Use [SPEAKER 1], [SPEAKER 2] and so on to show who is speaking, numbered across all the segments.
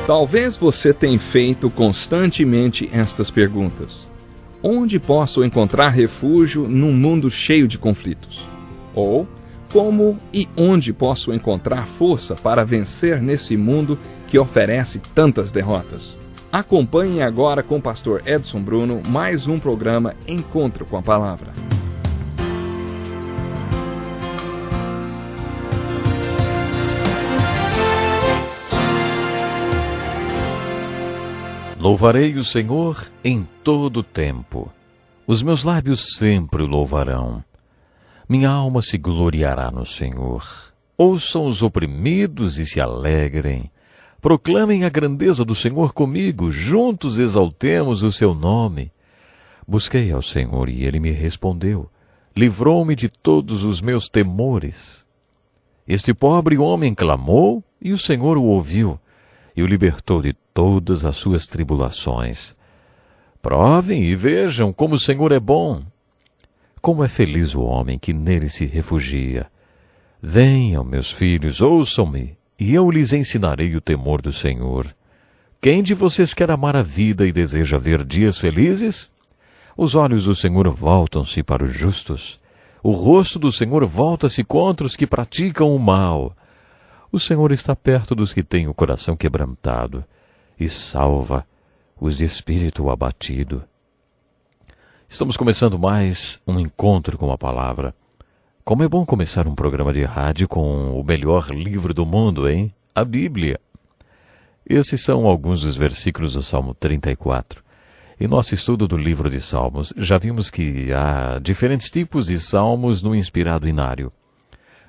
[SPEAKER 1] Talvez você tenha feito constantemente estas perguntas. Onde posso encontrar refúgio num mundo cheio de conflitos? Ou, como e onde posso encontrar força para vencer nesse mundo que oferece tantas derrotas? Acompanhe agora com o pastor Edson Bruno mais um programa Encontro com a Palavra.
[SPEAKER 2] Louvarei o Senhor em todo o tempo. Os meus lábios sempre o louvarão. Minha alma se gloriará no Senhor. Ouçam os oprimidos e se alegrem. Proclamem a grandeza do Senhor comigo. Juntos exaltemos o seu nome. Busquei ao Senhor e ele me respondeu. Livrou-me de todos os meus temores. Este pobre homem clamou e o Senhor o ouviu e o libertou de todas as suas tribulações. Provem e vejam como o Senhor é bom. Como é feliz o homem que nele se refugia. Venham, meus filhos, ouçam-me, e eu lhes ensinarei o temor do Senhor. Quem de vocês quer amar a vida e deseja ver dias felizes? Os olhos do Senhor voltam-se para os justos. O rosto do Senhor volta-se contra os que praticam o mal. O Senhor está perto dos que têm o coração quebrantado e salva os de espírito abatido. Estamos começando mais um encontro com a palavra. Como é bom começar um programa de rádio com o melhor livro do mundo, hein? A Bíblia. Esses são alguns dos versículos do Salmo 34. Em nosso estudo do livro de Salmos, já vimos que há diferentes tipos de salmos no inspirado inário.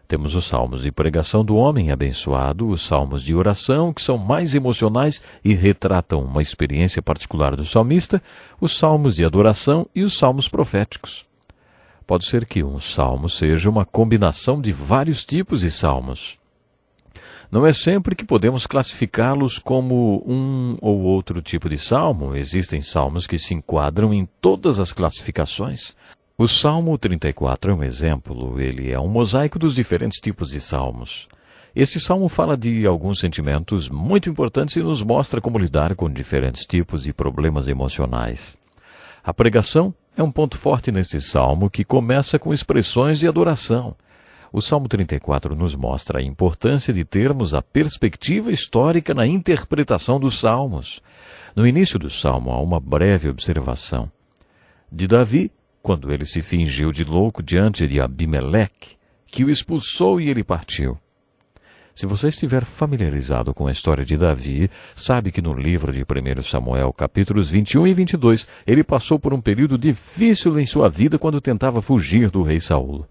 [SPEAKER 2] Temos os salmos de pregação do homem abençoado, os salmos de oração, que são mais emocionais e retratam uma experiência particular do salmista, os salmos de adoração e os salmos proféticos. Pode ser que um salmo seja uma combinação de vários tipos de salmos. Não é sempre que podemos classificá-los como um ou outro tipo de salmo. Existem salmos que se enquadram em todas as classificações. O Salmo 34 é um exemplo, ele é um mosaico dos diferentes tipos de salmos. Esse salmo fala de alguns sentimentos muito importantes e nos mostra como lidar com diferentes tipos de problemas emocionais. A pregação é um ponto forte nesse salmo que começa com expressões de adoração. O Salmo 34 nos mostra a importância de termos a perspectiva histórica na interpretação dos salmos. No início do salmo há uma breve observação de Davi, quando ele se fingiu de louco diante de Abimeleque, que o expulsou e ele partiu. Se você estiver familiarizado com a história de Davi, sabe que no livro de 1 Samuel, capítulos 21 e 22, ele passou por um período difícil em sua vida quando tentava fugir do rei Saul.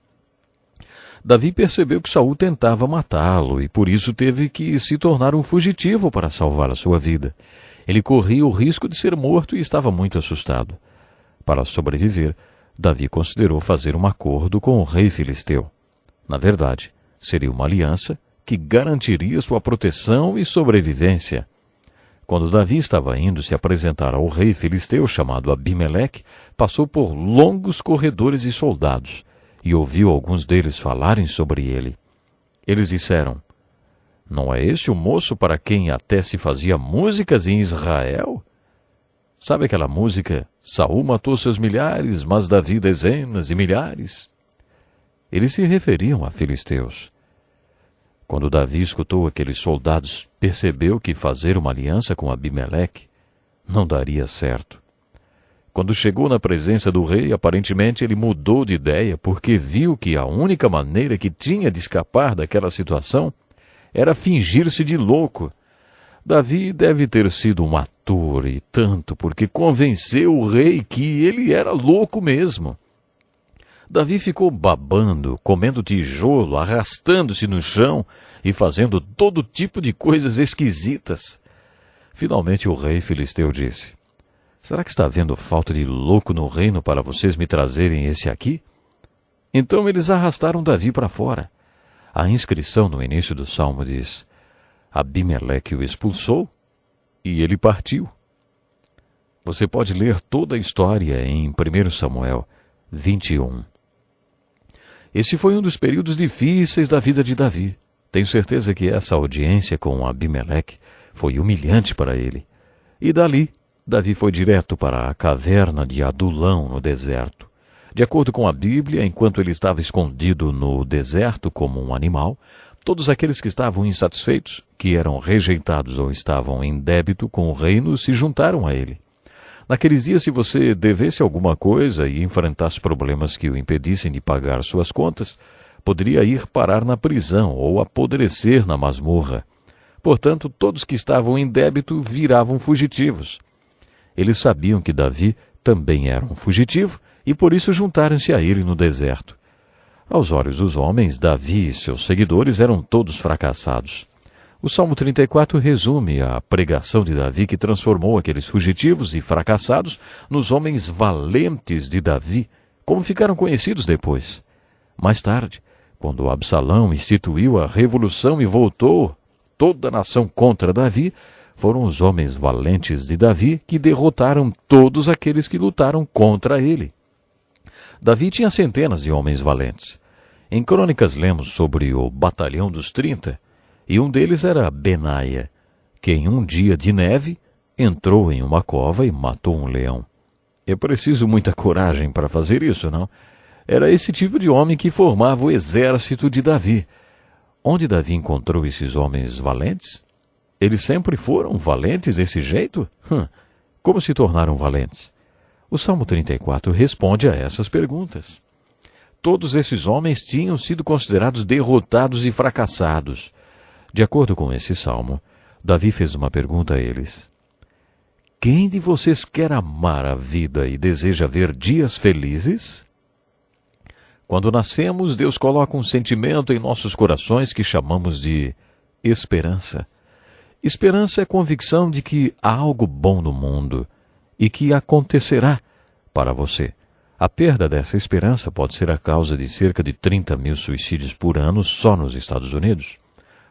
[SPEAKER 2] Davi percebeu que Saul tentava matá-lo e por isso teve que se tornar um fugitivo para salvar a sua vida. Ele corria o risco de ser morto e estava muito assustado. Para sobreviver, Davi considerou fazer um acordo com o rei filisteu. Na verdade, seria uma aliança que garantiria sua proteção e sobrevivência. Quando Davi estava indo se apresentar ao rei filisteu chamado Abimeleque, passou por longos corredores e soldados, e ouviu alguns deles falarem sobre ele. Eles disseram, "Não é esse o moço para quem até se fazia músicas em Israel? Sabe aquela música, Saul matou seus milhares, mas Davi dezenas e milhares?" Eles se referiam a filisteus. Quando Davi escutou aqueles soldados, percebeu que fazer uma aliança com Abimeleque não daria certo. Quando chegou na presença do rei, aparentemente ele mudou de ideia, porque viu que a única maneira que tinha de escapar daquela situação era fingir-se de louco. Davi deve ter sido um ator, e tanto porque convenceu o rei que ele era louco mesmo. Davi ficou babando, comendo tijolo, arrastando-se no chão e fazendo todo tipo de coisas esquisitas. Finalmente o rei filisteu disse, "Será que está havendo falta de louco no reino para vocês me trazerem esse aqui?" Então eles arrastaram Davi para fora. A inscrição no início do salmo diz, Abimeleque o expulsou e ele partiu. Você pode ler toda a história em 1 Samuel 21. Esse foi um dos períodos difíceis da vida de Davi. Tenho certeza que essa audiência com Abimeleque Foi humilhante para ele. E dali, Davi foi direto para a caverna de Adulão, no deserto. De acordo com a Bíblia, enquanto ele estava escondido no deserto como um animal, todos aqueles que estavam insatisfeitos, que eram rejeitados ou estavam em débito com o reino, se juntaram a ele. Naqueles dias, se você devesse alguma coisa e enfrentasse problemas que o impedissem de pagar suas contas, poderia ir parar na prisão ou apodrecer na masmorra. Portanto, todos que estavam em débito viravam fugitivos. Eles sabiam que Davi também era um fugitivo e por isso juntaram-se a ele no deserto. Aos olhos dos homens, Davi e seus seguidores eram todos fracassados. O Salmo 34 resume a pregação de Davi que transformou aqueles fugitivos e fracassados nos homens valentes de Davi, como ficaram conhecidos depois. Mais tarde, quando Absalão instituiu a revolução e voltou toda a nação contra Davi, foram os homens valentes de Davi que derrotaram todos aqueles que lutaram contra ele. Davi tinha centenas de homens valentes. Em Crônicas lemos sobre o Batalhão dos 30, e um deles era Benaia, que em um dia de neve entrou em uma cova e matou um leão. É preciso muita coragem para fazer isso, não? Era esse tipo de homem que formava o exército de Davi. Onde Davi encontrou esses homens valentes? Eles sempre foram valentes desse jeito? Como se tornaram valentes? O Salmo 34 responde a essas perguntas. Todos esses homens tinham sido considerados derrotados e fracassados. De acordo com esse salmo, Davi fez uma pergunta a eles. Quem de vocês quer amar a vida e deseja ver dias felizes? Quando nascemos, Deus coloca um sentimento em nossos corações que chamamos de esperança. Esperança é a convicção de que há algo bom no mundo e que acontecerá para você. A perda dessa esperança pode ser a causa de cerca de 30 mil suicídios por ano só nos Estados Unidos.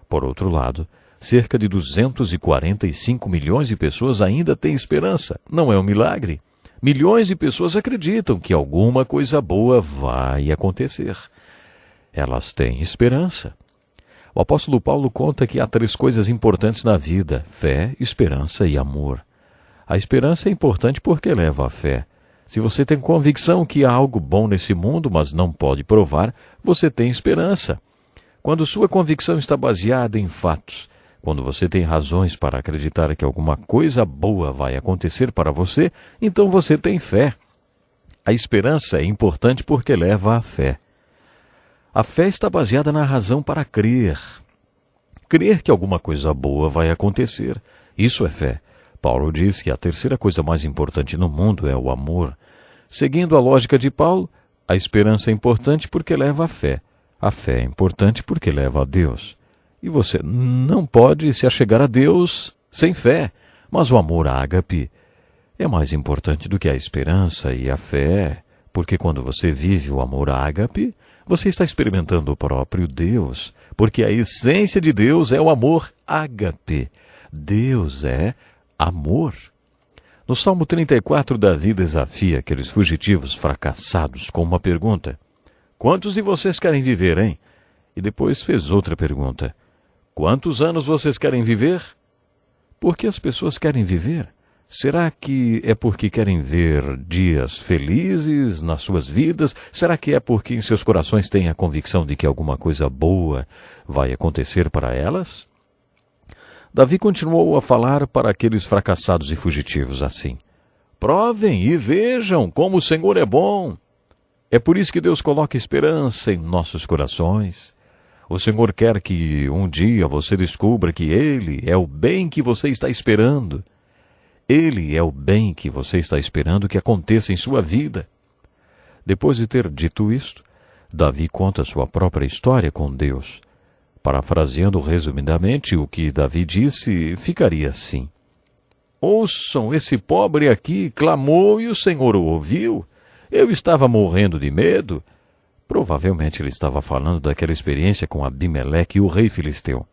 [SPEAKER 2] Por outro lado, cerca de 245 milhões de pessoas ainda têm esperança. Não é um milagre. Milhões de pessoas acreditam que alguma coisa boa vai acontecer. Elas têm esperança. O apóstolo Paulo conta que há 3 coisas importantes na vida: fé, esperança e amor. A esperança é importante porque leva à fé. Se você tem convicção que há algo bom nesse mundo, mas não pode provar, você tem esperança. Quando sua convicção está baseada em fatos, quando você tem razões para acreditar que alguma coisa boa vai acontecer para você, então você tem fé. A esperança é importante porque leva à fé. A fé está baseada na razão para crer. Crer que alguma coisa boa vai acontecer. Isso é fé. Paulo diz que a 3ª coisa mais importante no mundo é o amor. Seguindo a lógica de Paulo, a esperança é importante porque leva à fé. A fé é importante porque leva a Deus. E você não pode se achegar a Deus sem fé. Mas o amor ágape é mais importante do que a esperança e a fé, porque quando você vive o amor ágape, você está experimentando o próprio Deus, porque a essência de Deus é o amor ágape. Deus é amor. No Salmo 34, Davi desafia aqueles fugitivos fracassados com uma pergunta. Quantos de vocês querem viver, hein? E depois fez outra pergunta. Quantos anos vocês querem viver? Por que as pessoas querem viver? Será que é porque querem ver dias felizes nas suas vidas? Será que é porque em seus corações têm a convicção de que alguma coisa boa vai acontecer para elas? Davi continuou a falar para aqueles fracassados e fugitivos assim. Provem e vejam como o Senhor é bom. É por isso que Deus coloca esperança em nossos corações. O Senhor quer que um dia você descubra que Ele é o bem que você está esperando. Ele é o bem que você está esperando que aconteça em sua vida. Depois de ter dito isto, Davi conta sua própria história com Deus. Parafraseando resumidamente o que Davi disse, ficaria assim. Ouçam, esse pobre aqui clamou e o Senhor o ouviu. Eu estava morrendo de medo. Provavelmente ele estava falando daquela experiência com Abimeleque, o rei filisteu.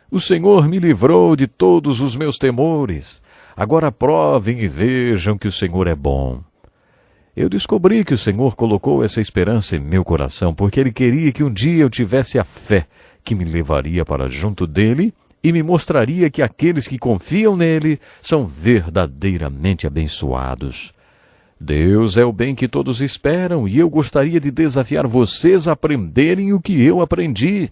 [SPEAKER 2] O Senhor me livrou de todos os meus temores. Agora provem e vejam que o Senhor é bom. Eu descobri que o Senhor colocou essa esperança em meu coração, porque Ele queria que um dia eu tivesse a fé que me levaria para junto dEle e me mostraria que aqueles que confiam nele são verdadeiramente abençoados. Deus é o bem que todos esperam e eu gostaria de desafiar vocês a aprenderem o que eu aprendi.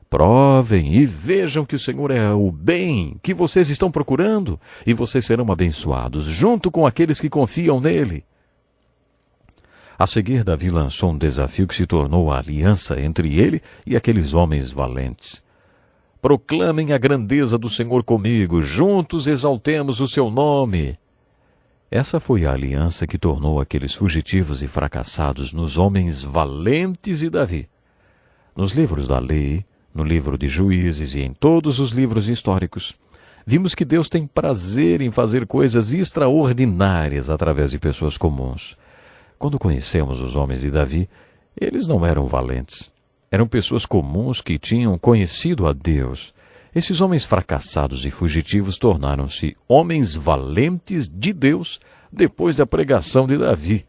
[SPEAKER 2] Provem e vejam que o Senhor é o bem que vocês estão procurando e vocês serão abençoados junto com aqueles que confiam nele. A seguir, Davi lançou um desafio que se tornou a aliança entre ele e aqueles homens valentes. Proclamem a grandeza do Senhor comigo, juntos exaltemos o seu nome. Essa foi a aliança que tornou aqueles fugitivos e fracassados nos homens valentes e Davi. Nos livros da lei, no livro de Juízes e em todos os livros históricos, vimos que Deus tem prazer em fazer coisas extraordinárias através de pessoas comuns. Quando conhecemos os homens de Davi, eles não eram valentes. Eram pessoas comuns que tinham conhecido a Deus. Esses homens fracassados e fugitivos tornaram-se homens valentes de Deus depois da pregação de Davi.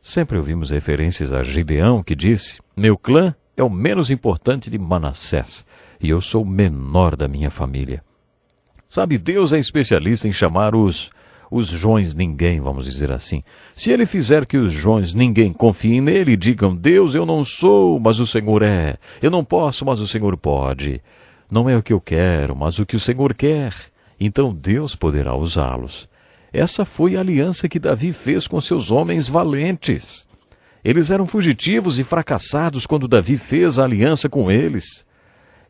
[SPEAKER 2] Sempre ouvimos referências a Gideão, que disse: meu clã é o menos importante de Manassés, e eu sou o menor da minha família. Sabe, Deus é especialista em chamar os Joões ninguém, vamos dizer assim. Se ele fizer que os Joões ninguém confiem nele e digam: Deus, eu não sou, mas o Senhor é. Eu não posso, mas o Senhor pode. Não é o que eu quero, mas o que o Senhor quer. Então Deus poderá usá-los. Essa foi a aliança que Davi fez com seus homens valentes. Eles eram fugitivos e fracassados quando Davi fez a aliança com eles.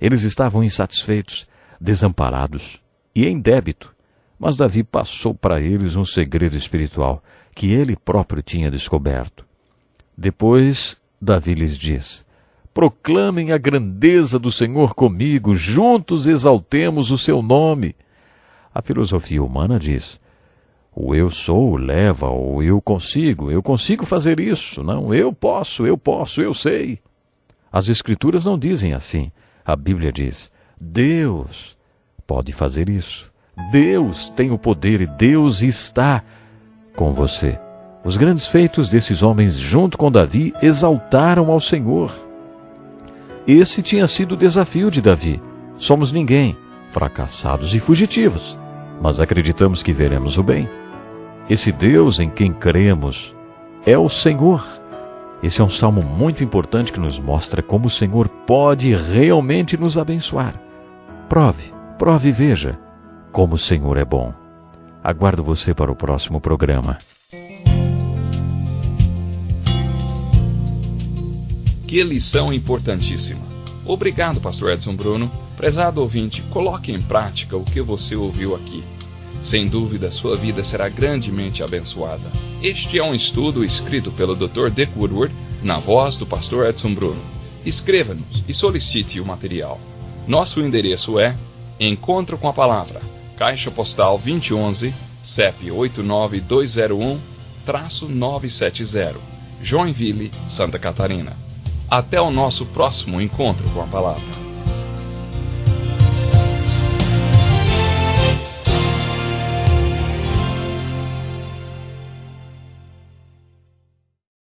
[SPEAKER 2] Eles estavam insatisfeitos, desamparados e em débito. Mas Davi passou para eles um segredo espiritual que ele próprio tinha descoberto. Depois, Davi lhes diz: proclamem a grandeza do Senhor comigo, juntos exaltemos o seu nome. A filosofia humana diz: o eu sou leva ao eu consigo fazer isso. Não, eu posso, eu sei. As Escrituras não dizem assim. A Bíblia diz: Deus pode fazer isso. Deus tem o poder e Deus está com você. Os grandes feitos desses homens junto com Davi exaltaram ao Senhor. Esse tinha sido o desafio de Davi. Somos ninguém, fracassados e fugitivos, mas acreditamos que veremos o bem. Esse Deus em quem cremos é o Senhor. Esse é um salmo muito importante que nos mostra como o Senhor pode realmente nos abençoar. Prove e veja como o Senhor é bom. Aguardo você para o próximo programa.
[SPEAKER 1] Que lição importantíssima. Obrigado, pastor Edson Bruno. Prezado ouvinte, coloque em prática o que você ouviu aqui. Sem dúvida, sua vida será grandemente abençoada. Este é um estudo escrito pelo Dr. Dick Woodward, na voz do pastor Edson Bruno. Escreva-nos e solicite o material. Nosso endereço é Encontro com a Palavra, Caixa Postal 2011, CEP 89201-970, Joinville, Santa Catarina. Até o nosso próximo encontro com a Palavra.